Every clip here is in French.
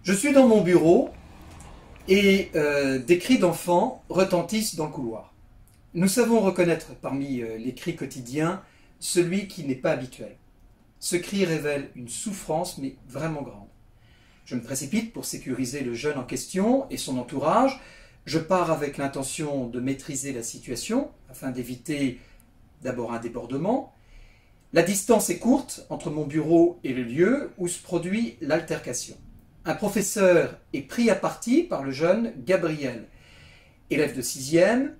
Je suis dans mon bureau et des cris d'enfants retentissent dans le couloir. Nous savons reconnaître parmi les cris quotidiens celui qui n'est pas habituel. Ce cri révèle une souffrance, mais vraiment grande. Je me précipite pour sécuriser le jeune en question et son entourage. Je pars avec l'intention de maîtriser la situation afin d'éviter d'abord un débordement. La distance est courte entre mon bureau et le lieu où se produit l'altercation. Un professeur est pris à partie par le jeune Gabriel, élève de 6e,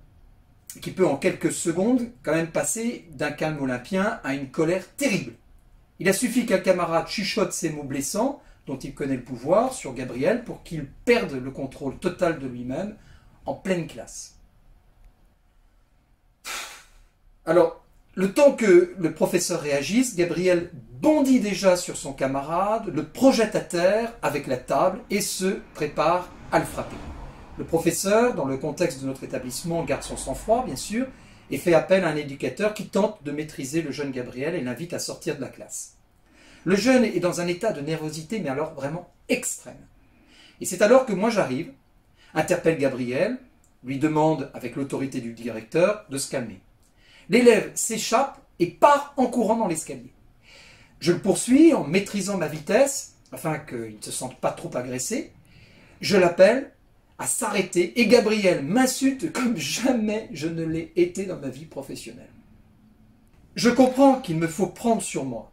qui peut en quelques secondes quand même passer d'un calme olympien à une colère terrible. Il a suffi qu'un camarade chuchote ces mots blessants, dont il connaît le pouvoir, sur Gabriel pour qu'il perde le contrôle total de lui-même en pleine classe. Alors, le temps que le professeur réagisse, Gabriel bondit déjà sur son camarade, le projette à terre avec la table et se prépare à le frapper. Le professeur, dans le contexte de notre établissement, garde son sang-froid, bien sûr, et fait appel à un éducateur qui tente de maîtriser le jeune Gabriel et l'invite à sortir de la classe. Le jeune est dans un état de nervosité, mais alors vraiment extrême. Et c'est alors que moi j'arrive, interpelle Gabriel, lui demande, avec l'autorité du directeur, de se calmer. L'élève s'échappe et part en courant dans l'escalier. Je le poursuis en maîtrisant ma vitesse, afin qu'il ne se sente pas trop agressé. Je l'appelle à s'arrêter et Gabriel m'insulte comme jamais je ne l'ai été dans ma vie professionnelle. Je comprends qu'il me faut prendre sur moi.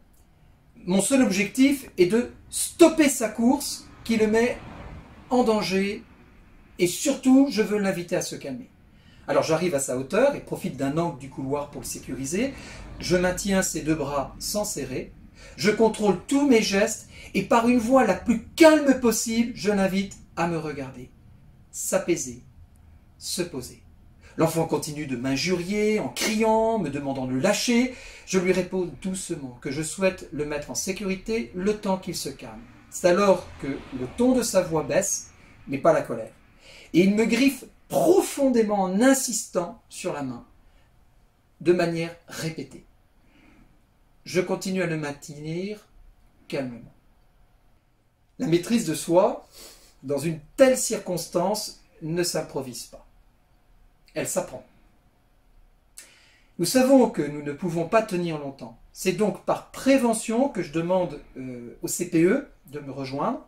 Mon seul objectif est de stopper sa course qui le met en danger et surtout je veux l'inviter à se calmer. Alors j'arrive à sa hauteur et profite d'un angle du couloir pour le sécuriser. Je maintiens ses deux bras sans serrer. Je contrôle tous mes gestes et par une voix la plus calme possible, je l'invite à me regarder, s'apaiser, se poser. L'enfant continue de m'injurier en criant, me demandant de le lâcher. Je lui réponds doucement que je souhaite le mettre en sécurité le temps qu'il se calme. C'est alors que le ton de sa voix baisse, mais pas la colère. Et il me griffe profondément en insistant sur la main, de manière répétée. Je continue à le maintenir calmement. La maîtrise de soi, dans une telle circonstance, ne s'improvise pas. Elle s'apprend. Nous savons que nous ne pouvons pas tenir longtemps. C'est donc par prévention que je demande au CPE de me rejoindre.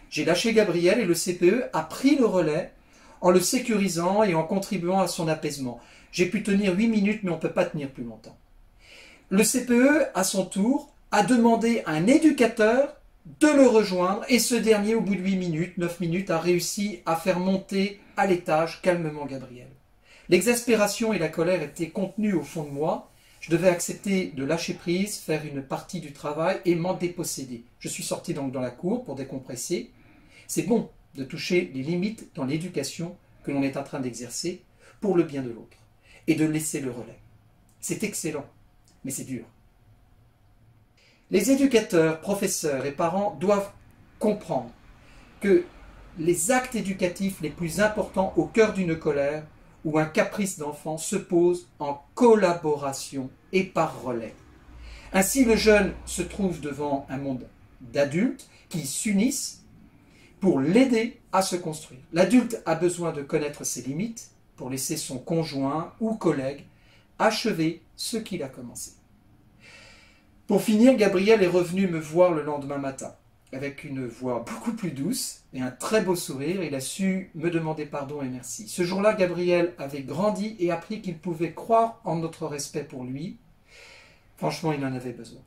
J'ai lâché Gabriel et le CPE a pris le relais en le sécurisant et en contribuant à son apaisement. J'ai pu tenir 8 minutes, mais on ne peut pas tenir plus longtemps. Le CPE, à son tour, a demandé à un éducateur de le rejoindre et ce dernier, au bout de 8 minutes, 9 minutes, a réussi à faire monter à l'étage calmement Gabriel. L'exaspération et la colère étaient contenues au fond de moi. Je devais accepter de lâcher prise, faire une partie du travail et m'en déposséder. Je suis sorti donc dans la cour pour décompresser. C'est bon de toucher les limites dans l'éducation que l'on est en train d'exercer pour le bien de l'autre et de laisser le relais. C'est excellent, mais c'est dur. Les éducateurs, professeurs et parents doivent comprendre que les actes éducatifs les plus importants au cœur d'une colère ou un caprice d'enfant se posent en collaboration et par relais. Ainsi, le jeune se trouve devant un monde d'adultes qui s'unissent pour l'aider à se construire. L'adulte a besoin de connaître ses limites pour laisser son conjoint ou collègue achever ce qu'il a commencé. Pour finir, Gabriel est revenu me voir le lendemain matin. Avec une voix beaucoup plus douce et un très beau sourire, il a su me demander pardon et merci. Ce jour-là, Gabriel avait grandi et appris qu'il pouvait croire en notre respect pour lui. Franchement, il en avait besoin.